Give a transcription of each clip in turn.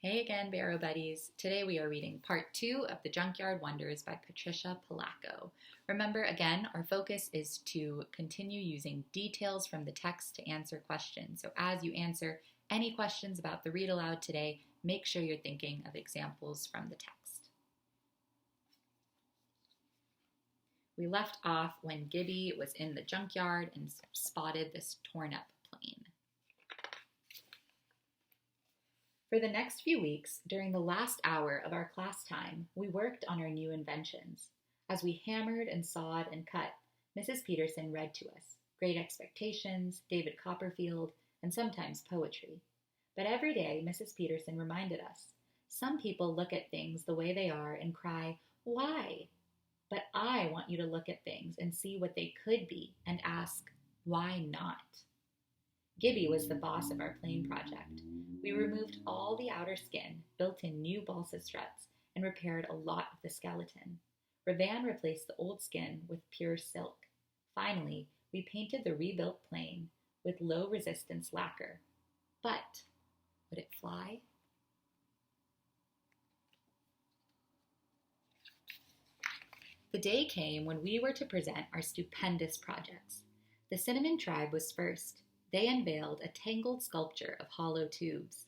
Hey again, Barrow Buddies. Today we are reading part 2 of The Junkyard Wonders by Patricia Polacco. Remember, again, our focus is to continue using details from the text to answer questions. So as you answer any questions about the read aloud today, make sure you're thinking of examples from the text. We left off when Gibby was in the junkyard and spotted this torn up plane. For the next few weeks, during the last hour of our class time, we worked on our new inventions. As we hammered and sawed and cut, Mrs. Peterson read to us Great Expectations, David Copperfield, and sometimes poetry. But every day, Mrs. Peterson reminded us, some people look at things the way they are and cry, why? But I want you to look at things and see what they could be and ask, why not? Gibby was the boss of our plane project. We removed all the outer skin, built in new balsa struts, and repaired a lot of the skeleton. Ravan replaced the old skin with pure silk. Finally, we painted the rebuilt plane with low-resistance lacquer. But would it fly? The day came when we were to present our stupendous projects. The Cinnamon tribe was first. They unveiled a tangled sculpture of hollow tubes.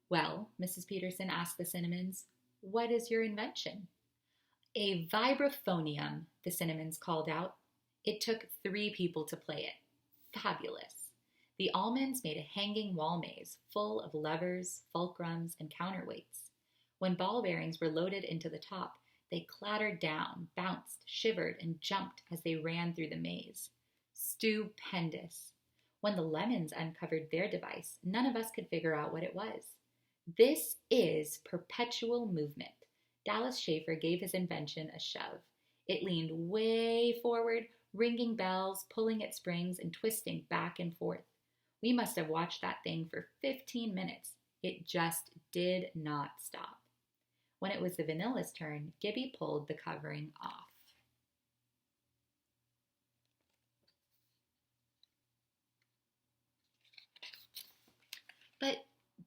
Well, Mrs. Peterson asked the Cinnamons, what is your invention? A vibraphonium, the Cinnamons called out. It took 3 people to play it. Fabulous. The Almonds made a hanging wall maze full of levers, fulcrums, and counterweights. When ball bearings were loaded into the top, they clattered down, bounced, shivered, and jumped as they ran through the maze. Stupendous. When the Lemons uncovered their device, none of us could figure out what it was. This is perpetual movement. Dallas Schaefer gave his invention a shove. It leaned way forward, ringing bells, pulling at springs, and twisting back and forth. We must have watched that thing for 15 minutes. It just did not stop. When it was the Vanilla's turn, Gibby pulled the covering off. But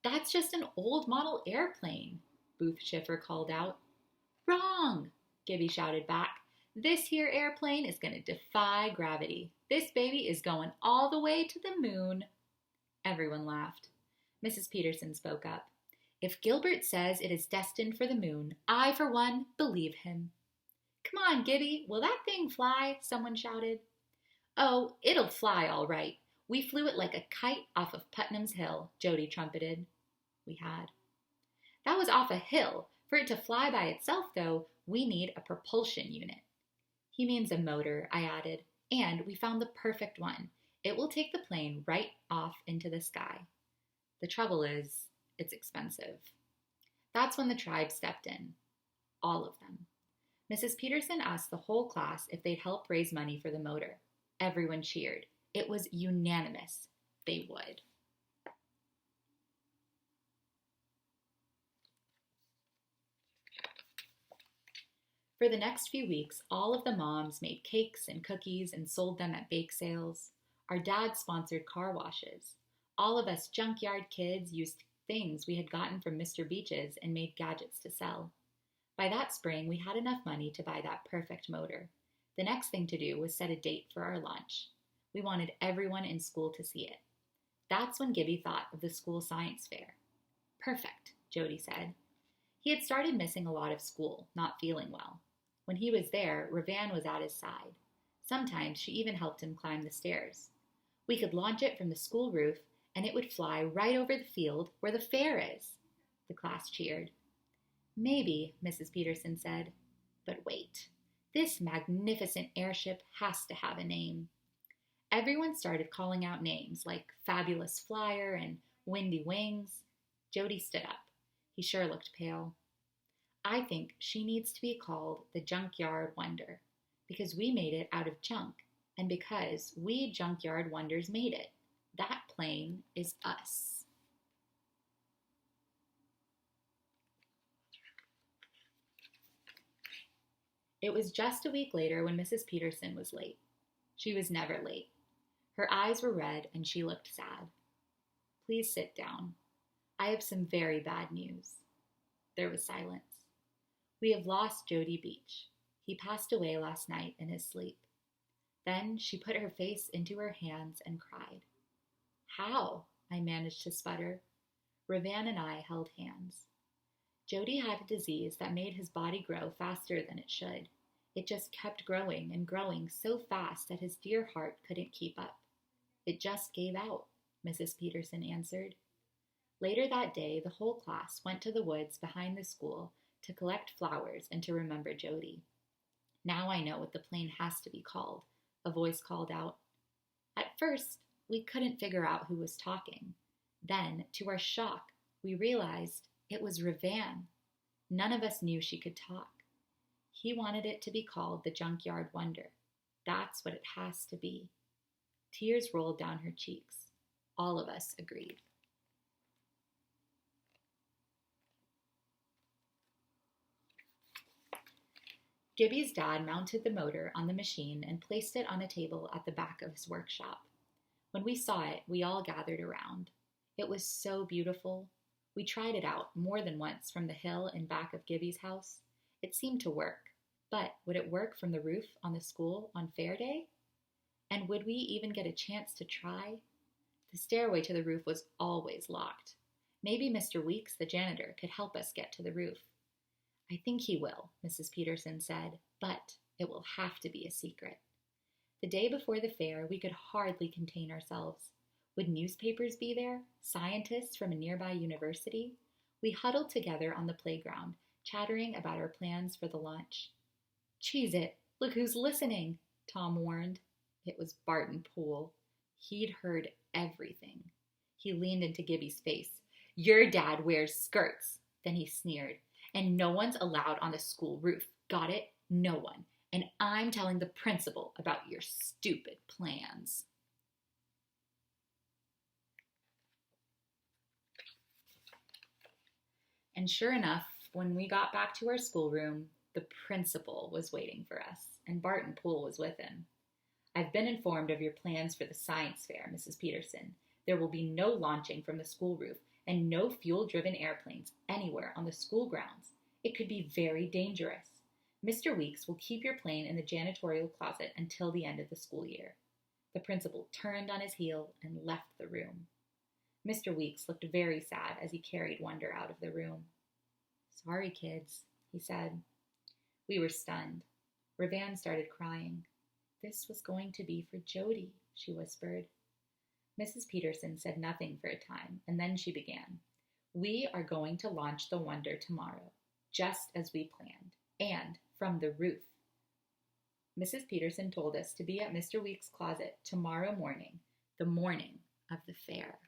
that's just an old model airplane, Booth Schiffer called out. Wrong, Gibby shouted back. This here airplane is going to defy gravity. This baby is going all the way to the moon. Everyone laughed. Mrs. Peterson spoke up. If Gilbert says it is destined for the moon, I, for one, believe him. Come on, Gibby, will that thing fly? Someone shouted. Oh, it'll fly all right. We flew it like a kite off of Putnam's Hill, Jody trumpeted. We had. That was off a hill. For it to fly by itself, though, we need a propulsion unit. He means a motor, I added, and we found the perfect one. It will take the plane right off into the sky. The trouble is, it's expensive. That's when the tribe stepped in. All of them. Mrs. Peterson asked the whole class if they'd help raise money for the motor. Everyone cheered. It was unanimous. They would. For the next few weeks, all of the moms made cakes and cookies and sold them at bake sales. Our dad sponsored car washes. All of us junkyard kids used things we had gotten from Mr. Beach's and made gadgets to sell. By that spring, we had enough money to buy that perfect motor. The next thing to do was set a date for our lunch. We wanted everyone in school to see it. That's when Gibby thought of the school science fair. Perfect, Jody said. He had started missing a lot of school, not feeling well. When he was there, Ravan was at his side. Sometimes she even helped him climb the stairs. We could launch it from the school roof, and it would fly right over the field where the fair is. The class cheered. Maybe, Mrs. Peterson said. But wait, this magnificent airship has to have a name. Everyone started calling out names like Fabulous Flyer and Windy Wings. Jody stood up. He sure looked pale. I think she needs to be called the Junkyard Wonder because we made it out of junk and because we Junkyard Wonders made it. That plane is us. It was just a week later when Mrs. Peterson was late. She was never late. Her eyes were red and she looked sad. Please sit down. I have some very bad news. There was silence. We have lost Jody Beach. He passed away last night in his sleep. Then she put her face into her hands and cried. How? I managed to sputter. Ravan and I held hands. Jody had a disease that made his body grow faster than it should. It just kept growing and growing so fast that his dear heart couldn't keep up. It just gave out, Mrs. Peterson answered. Later that day, the whole class went to the woods behind the school to collect flowers and to remember Jody. Now I know what the plane has to be called, a voice called out. At first, we couldn't figure out who was talking. Then, to our shock, we realized it was Ravan. None of us knew she could talk. He wanted it to be called the Junkyard Wonder. That's what it has to be. Tears rolled down her cheeks. All of us agreed. Gibby's dad mounted the motor on the machine and placed it on a table at the back of his workshop. When we saw it, we all gathered around. It was so beautiful. We tried it out more than once from the hill in back of Gibby's house. It seemed to work, but would it work from the roof on the school on fair day? And would we even get a chance to try? The stairway to the roof was always locked. Maybe Mr. Weeks, the janitor, could help us get to the roof. I think he will, Mrs. Peterson said, but it will have to be a secret. The day before the fair, we could hardly contain ourselves. Would newspapers be there? Scientists from a nearby university? We huddled together on the playground, chattering about our plans for the launch. Cheese it, look who's listening, Tom warned. It was Barton Poole. He'd heard everything. He leaned into Gibby's face. Your dad wears skirts. Then he sneered. And no one's allowed on the school roof. Got it? No one. And I'm telling the principal about your stupid plans. And sure enough, when we got back to our schoolroom, the principal was waiting for us, and Barton Poole was with him. I've been informed of your plans for the science fair, Mrs. Peterson. There will be no launching from the school roof and no fuel-driven airplanes anywhere on the school grounds. It could be very dangerous. Mr. Weeks will keep your plane in the janitorial closet until the end of the school year. The principal turned on his heel and left the room. Mr. Weeks looked very sad as he carried Wonder out of the room. Sorry, kids, he said. We were stunned. Ravan started crying. This was going to be for Jody, she whispered. Mrs. Peterson said nothing for a time, and then she began. We are going to launch the Wonder tomorrow, just as we planned, and from the roof. Mrs. Peterson told us to be at Mr. Weeks' closet tomorrow morning, the morning of the fair.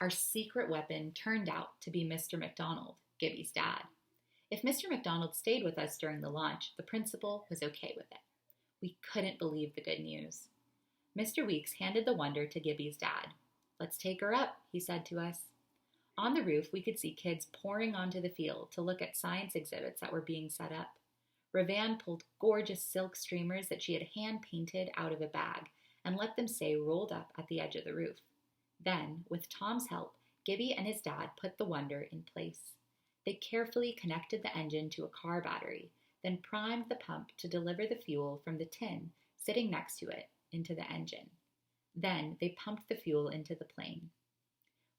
Our secret weapon turned out to be Mr. McDonald, Gibby's dad. If Mr. McDonald stayed with us during the launch, the principal was okay with it. We couldn't believe the good news. Mr. Weeks handed the Wonder to Gibby's dad. Let's take her up, he said to us. On the roof, we could see kids pouring onto the field to look at science exhibits that were being set up. Ravan pulled gorgeous silk streamers that she had hand-painted out of a bag and let them stay rolled up at the edge of the roof. Then, with Tom's help, Gibby and his dad put the Wonder in place. They carefully connected the engine to a car battery, then primed the pump to deliver the fuel from the tin sitting next to it into the engine. Then they pumped the fuel into the plane.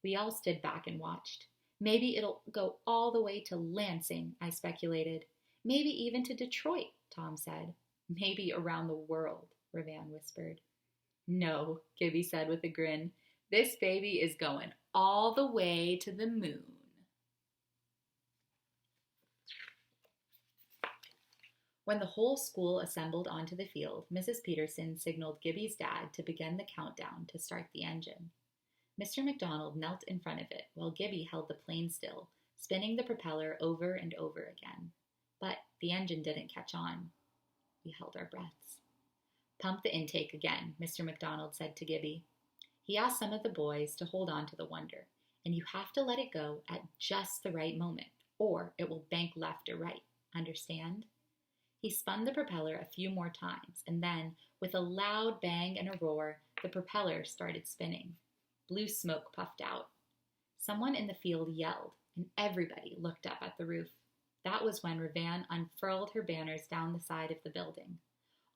We all stood back and watched. Maybe it'll go all the way to Lansing, I speculated. Maybe even to Detroit, Tom said. Maybe around the world, Ravan whispered. No, Gibby said with a grin. This baby is going all the way to the moon. When the whole school assembled onto the field, Mrs. Peterson signaled Gibby's dad to begin the countdown to start the engine. Mr. McDonald knelt in front of it while Gibby held the plane still, spinning the propeller over and over again. But the engine didn't catch on. We held our breaths. Pump the intake again, Mr. McDonald said to Gibby. He asked some of the boys to hold on to the Wonder, and you have to let it go at just the right moment, or it will bank left or right. Understand? He spun the propeller a few more times, and then, with a loud bang and a roar, the propeller started spinning. Blue smoke puffed out. Someone in the field yelled, and everybody looked up at the roof. That was when Ravan unfurled her banners down the side of the building.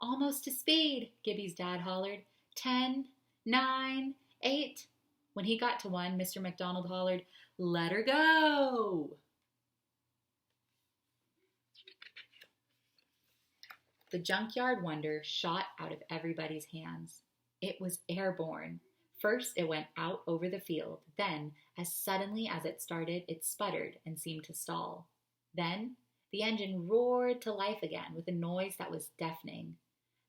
"Almost to speed," Gibby's dad hollered. 10, 9, 8. When he got to 1, Mr. McDonald hollered, "Let her go!" The Junkyard Wonder shot out of everybody's hands. It was airborne. First, it went out over the field. Then, as suddenly as it started, it sputtered and seemed to stall. Then, the engine roared to life again with a noise that was deafening.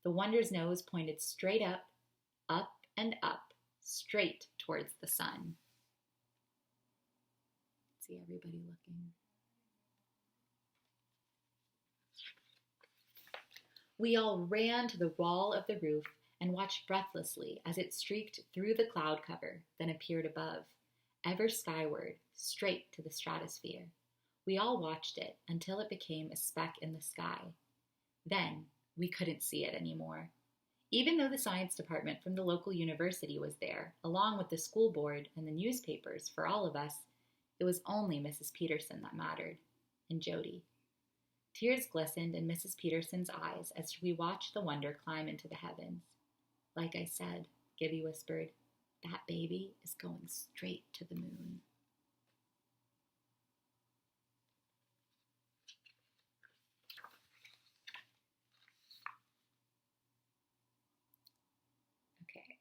The Wonder's nose pointed straight up and up, straight towards the sun. See everybody looking. We all ran to the wall of the roof and watched breathlessly as it streaked through the cloud cover, then appeared above, ever skyward, straight to the stratosphere. We all watched it until it became a speck in the sky. Then we couldn't see it anymore. Even though the science department from the local university was there, along with the school board and the newspapers for all of us, it was only Mrs. Peterson that mattered, and Jody. Tears glistened in Mrs. Peterson's eyes as we watched the Wonder climb into the heavens. "Like I said," Gibby whispered, "that baby is going straight to the moon." Okay.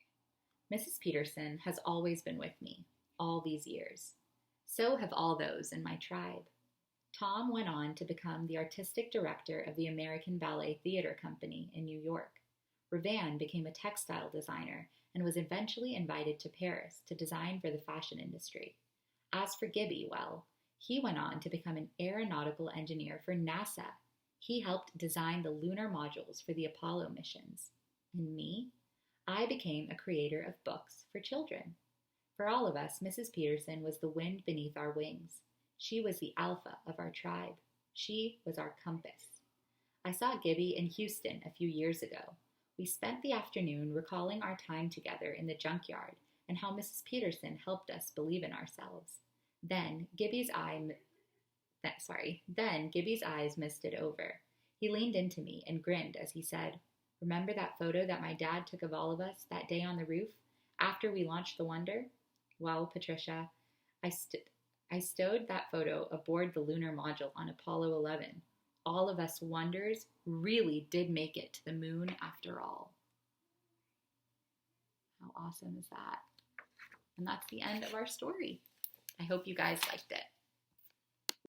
Mrs. Peterson has always been with me, all these years. So have all those in my tribe. Tom went on to become the artistic director of the American Ballet Theatre Company in New York. Ravan became a textile designer and was eventually invited to Paris to design for the fashion industry. As for Gibby, well, he went on to become an aeronautical engineer for NASA. He helped design the lunar modules for the Apollo missions. And me? I became a creator of books for children. For all of us, Mrs. Peterson was the wind beneath our wings. She was the alpha of our tribe. She was our compass. I saw Gibby in Houston a few years ago. We spent the afternoon recalling our time together in the junkyard and how Mrs. Peterson helped us believe in ourselves. Then Gibby's eyes misted over. He leaned into me and grinned as he said, "Remember that photo that my dad took of all of us that day on the roof after we launched the Wonder? Well, Patricia, I stowed that photo aboard the lunar module on Apollo 11. All of us Wonders really did make it to the moon after all." How awesome is that? And that's the end of our story. I hope you guys liked it.